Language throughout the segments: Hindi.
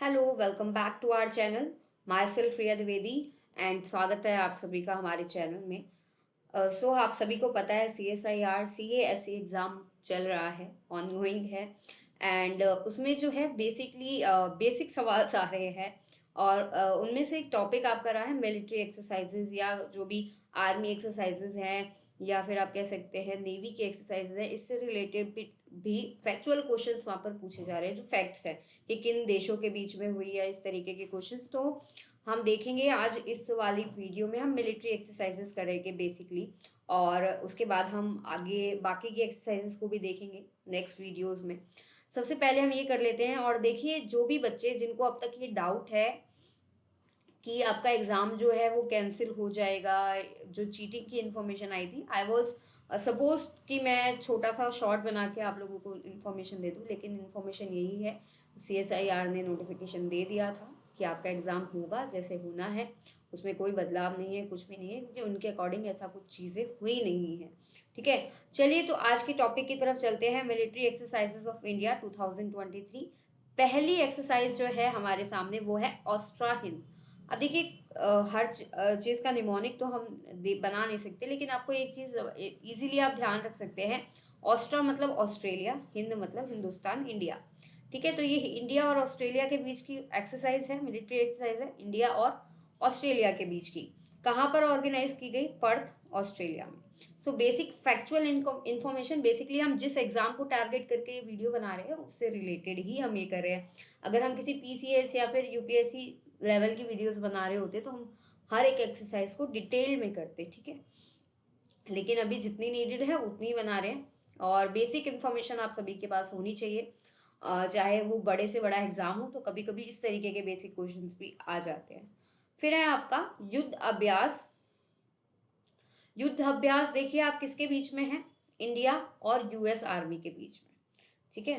Hello, welcome back to our channel. Myself Priya Dwivedi and स्वागत है आप सभी का हमारे चैनल में। आप सभी को पता है CSIR CASE एग्ज़ाम चल रहा है, ऑनगोइंग है। एंड उसमें जो है बेसिकली बेसिक सवाल आ रहे हैं। और उनमें से एक टॉपिक आपका रहा है मिलिट्री एक्सरसाइजेज या जो भी आर्मी एक्सरसाइजेज हैं, या फिर आप कह सकते हैं नेवी की एक्सरसाइजेज हैं। इससे रिलेटेड भी फैक्चुअल क्वेश्चंस वहाँ पर पूछे जा रहे हैं, जो फैक्ट्स हैं कि किन देशों के बीच में हुई है, इस तरीके के क्वेश्चंस। तो हम देखेंगे आज इस वाली वीडियो में, हम मिलिट्री एक्सरसाइजेस करेंगे बेसिकली। और उसके बाद हम आगे बाकी की एक्सरसाइजेस को भी देखेंगे नेक्स्ट वीडियोस में। सबसे पहले हम ये कर लेते हैं। और देखिए, जो भी बच्चे जिनको अब तक ये डाउट है कि आपका एग्ज़ाम जो है वो कैंसिल हो जाएगा, जो चीटिंग की इन्फॉर्मेशन आई थी, आई वॉज सपोज कि मैं छोटा सा शॉर्ट बना के आप लोगों को इन्फॉर्मेशन दे दूँ, लेकिन इन्फॉर्मेशन यही है। CSIR ने नोटिफिकेशन दे दिया था कि आपका एग्ज़ाम होगा जैसे होना है, उसमें कोई बदलाव नहीं है, कुछ भी नहीं है, क्योंकि उनके अकॉर्डिंग ऐसा कुछ चीज़ें हुई नहीं है। ठीक है, चलिए तो आज की टॉपिक की तरफ चलते हैं। Military exercises of India 2023। पहली एक्सरसाइज जो है हमारे सामने वो है ऑस्ट्रा हिंद। अब देखिए, हर चीज़ का निमोनिक तो हम बना नहीं सकते, लेकिन आपको एक चीज़ इजीली आप ध्यान रख सकते हैं। ऑस्ट्रा मतलब ऑस्ट्रेलिया, हिंद मतलब हिंदुस्तान, इंडिया। ठीक है, तो ये इंडिया और ऑस्ट्रेलिया के बीच की एक्सरसाइज है, मिलिट्री एक्सरसाइज है, इंडिया और ऑस्ट्रेलिया के बीच की। कहाँ पर ऑर्गेनाइज की गई? पर्थ, ऑस्ट्रेलिया में। So basic factual information, basically हम जिस एग्जाम को टारगेट करके ये वीडियो बना रहे हैं उससे रिलेटेड ही हम ये कर रहे हैं। अगर हम किसी PCS या फिर UPSC लेवल की वीडियोस बना रहे होते तो हम हर एक एक्सरसाइज को डिटेल में करते। ठीक है, लेकिन अभी जितनी नीडेड है उतनी बना रहे हैं। और बेसिक इन्फॉर्मेशन आप सभी के पास होनी चाहिए। चाहे वो बड़े से बड़ा एग्जाम हो, तो कभी कभी इस तरीके के बेसिक क्वेश्चंस भी आ जाते हैं। फिर है आपका युद्ध अभ्यास। युद्ध अभ्यास देखिए आप किसके बीच में है? इंडिया और US आर्मी के बीच में। ठीक है,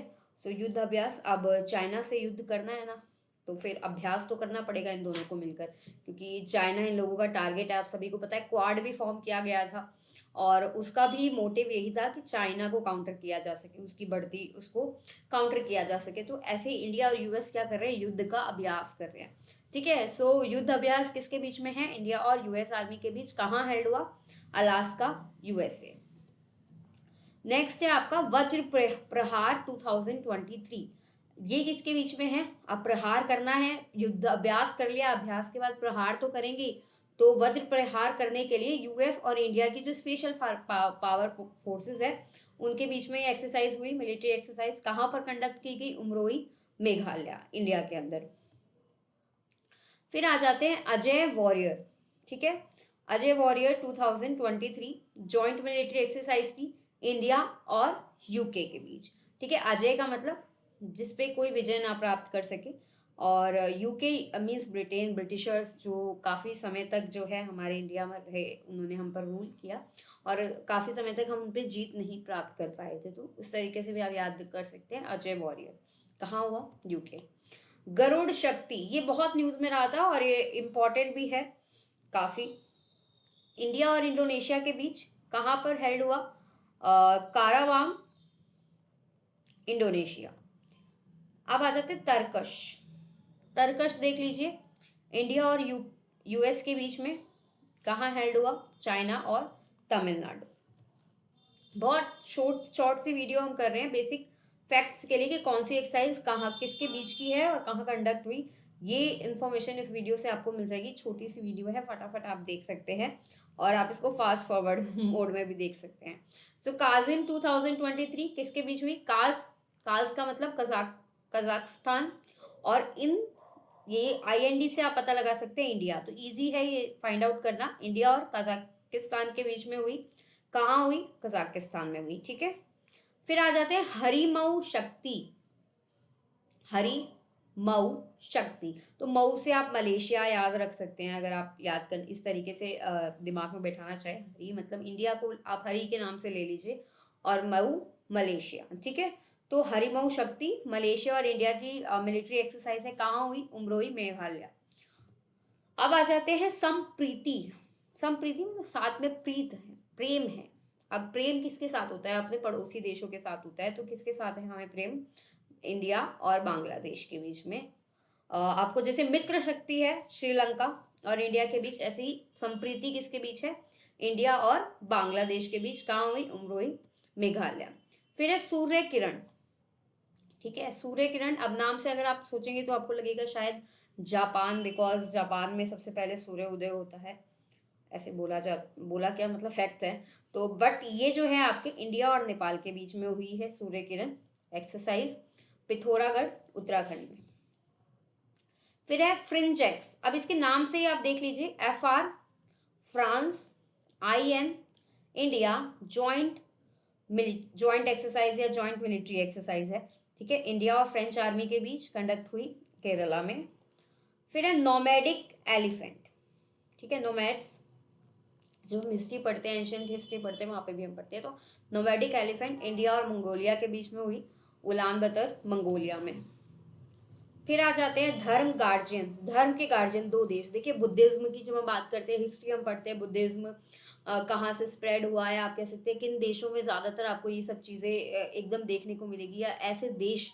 युद्ध अभ्यास, अब चाइना से युद्ध करना है ना, तो फिर अभ्यास तो करना पड़ेगा इन दोनों को मिलकर, क्योंकि चाइना इन लोगों का टारगेट है। आप सभी को पता है क्वाड भी फॉर्म किया गया था, और उसका भी मोटिव यही था कि चाइना को काउंटर किया जा सके, उसकी बढ़ती उसको काउंटर किया जा सके। तो ऐसे ही इंडिया और US क्या कर रहे हैं? युद्ध का अभ्यास कर रहे हैं। ठीक है, युद्ध अभ्यास किसके बीच में है? इंडिया और US आर्मी के बीच। कहाँ हेल्ड हुआ? Alaska, USA। नेक्स्ट है आपका वज्र प्रहार 2023। ये किसके बीच में है? अब प्रहार करना है, युद्ध अभ्यास कर लिया, अभ्यास के बाद प्रहार तो करेंगे। तो वज्र प्रहार करने के लिए US और इंडिया की जो स्पेशल पावर फोर्सेस है उनके बीच में एक्सरसाइज हुई, मिलिट्री एक्सरसाइज। कहाँ पर कंडक्ट की गई? उमरोई, मेघालय, इंडिया के अंदर। फिर आ जाते हैं अजय वॉरियर। ठीक है, Ajay warrior 2023 joint military exercise थी इंडिया और UK के बीच। ठीक है, अजय का मतलब जिसपे कोई विजय ना प्राप्त कर सके, और UK मीन्स ब्रिटेन, ब्रिटिशर्स जो काफ़ी समय तक जो है हमारे इंडिया में रहे, उन्होंने हम पर रूल किया और काफ़ी समय तक हम उन पर जीत नहीं प्राप्त कर पाए थे। तो उस तरीके से भी आप याद कर सकते हैं अजय वॉरियर। कहाँ हुआ? UK। गरुड़ शक्ति, ये बहुत न्यूज में रहा था और ये इम्पोर्टेंट भी है काफी। इंडिया और इंडोनेशिया के बीच कहाँ पर हेल्ड हुआ? कारावांग, इंडोनेशिया। अब आ जाते तरकश। तरकश देख लीजिए, इंडिया और US के बीच में। कहाँ हेल्ड हुआ? चाइना और तमिलनाडु। बहुत शॉर्ट सी वीडियो हम कर रहे हैं बेसिक फैक्ट्स के लिए कि कौन सी एक्सरसाइज कहाँ किसके बीच की है और कहाँ कंडक्ट हुई। ये इन्फॉर्मेशन इस वीडियो से आपको मिल जाएगी। छोटी सी वीडियो है, फटाफट आप देख सकते हैं, और आप इसको फास्ट फॉरवर्ड मोड में भी देख सकते हैं। काजिन 2023 किसके बीच हुई? काज का मतलब कजाकिस्तान, और इन ये IND से आप पता लगा सकते हैं इंडिया। तो इजी है ये फाइंड आउट करना, इंडिया और कजाकिस्तान के बीच में हुई। कहाँ हुई? कजाकिस्तान में हुई। ठीक है, फिर आ जाते हैं हरिमऊ शक्ति। हरी मऊ शक्ति, तो मऊ से आप मलेशिया याद रख सकते हैं, अगर आप याद कर इस तरीके से दिमाग में बैठाना चाहे। हरी मतलब इंडिया को आप हरी के नाम से ले लीजिए, और मऊ मलेशिया। ठीक है, तो हरिमऊ शक्ति मलेशिया और इंडिया की मिलिट्री एक्सरसाइज है। कहाँ हुई? उमरोई, मेघालय। अब आ जाते हैं संप्रीति। संप्रीति मतलब साथ में प्रीत है, प्रेम है। अब प्रेम किसके साथ होता है? अपने पड़ोसी देशों के साथ होता है। तो किसके साथ है हमें प्रेम? इंडिया और बांग्लादेश के बीच में। आपको जैसे मित्र शक्ति है श्रीलंका और इंडिया के बीच, ऐसे ही संप्रीति किसके बीच है, इंडिया और बांग्लादेश के बीच। कहाँ हुई, उम्रोई मेघालय। फिर है सूर्य किरण, ठीक है, सूर्य किरण। अब नाम से अगर आप सोचेंगे तो आपको लगेगा शायद जापान, बिकॉज जापान में सबसे पहले सूर्य उदय होता है, ऐसे बोला क्या मतलब फैक्ट है। तो बट ये जो है आपके इंडिया और नेपाल के बीच में हुई है सूर्य किरण एक्सरसाइज, पिथौरागढ़ उत्तराखंड में। फिर है फ्रिंज एक्स। अब इसके नाम से ही आप देख लीजिए, FR France, IN India, joint exercise या जॉइंट मिलिट्री एक्सरसाइज है, ठीक है, इंडिया और फ्रेंच आर्मी के बीच कंडक्ट हुई केरला में। फिर है नोमैडिक एलिफेंट, ठीक है, नोमैड्स, जो हम हिस्ट्री पढ़ते हैं, एंशियंट हिस्ट्री पढ़ते हैं, वहाँ पे भी हम पढ़ते हैं। तो नोमैडिक एलिफेंट इंडिया और मंगोलिया के बीच में हुई, उलान बतर मंगोलिया में। फिर आ जाते हैं धर्म गार्जियन, धर्म के गार्जियन दो देश। देखिए बुद्धिज्म की जब हम बात करते हैं, हिस्ट्री हम पढ़ते हैं, बुद्धिज्म कहाँ से स्प्रेड हुआ है, आप कह सकते हैं किन देशों में ज़्यादातर आपको ये सब चीज़ें एकदम देखने को मिलेगी, या ऐसे देश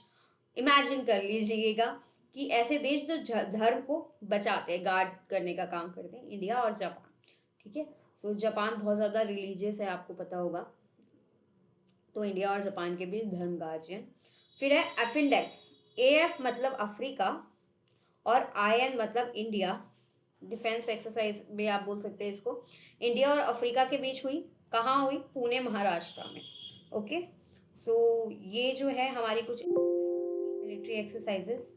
इमेजिन कर लीजिएगा कि ऐसे देश जो धर्म को बचाते हैं, गार्ड करने का काम करते हैं, इंडिया और जापान, ठीक है। सो जापान बहुत ज़्यादा रिलीजियस है, आपको पता होगा, तो इंडिया और जापान के बीच धर्म गार्जियन। फिर है एफिंडेक्स, AF मतलब अफ्रीका और IN मतलब इंडिया, डिफेंस एक्सरसाइज भी आप बोल सकते हैं इसको, इंडिया और अफ्रीका के बीच हुई, कहाँ हुई, पुणे महाराष्ट्र में। ओके, सो ये जो है हमारी कुछ मिलिट्री एक्सरसाइजेस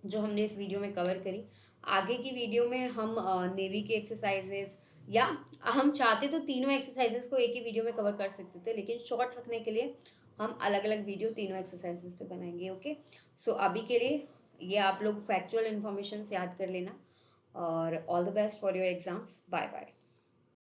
जो हमने इस वीडियो में कवर करी। आगे की वीडियो में हम नेवी के एक्सरसाइजेस, या हम चाहते तो तीनों एक्सरसाइजेस को एक ही वीडियो में कवर कर सकते थे, लेकिन शॉर्ट रखने के लिए हम अलग अलग वीडियो तीनों एक्सरसाइजेस पे बनाएंगे। ओके, सो अभी के लिए ये आप लोग फैक्चुअल इन्फॉर्मेशन याद कर लेना, और all the best for your exams. Bye bye.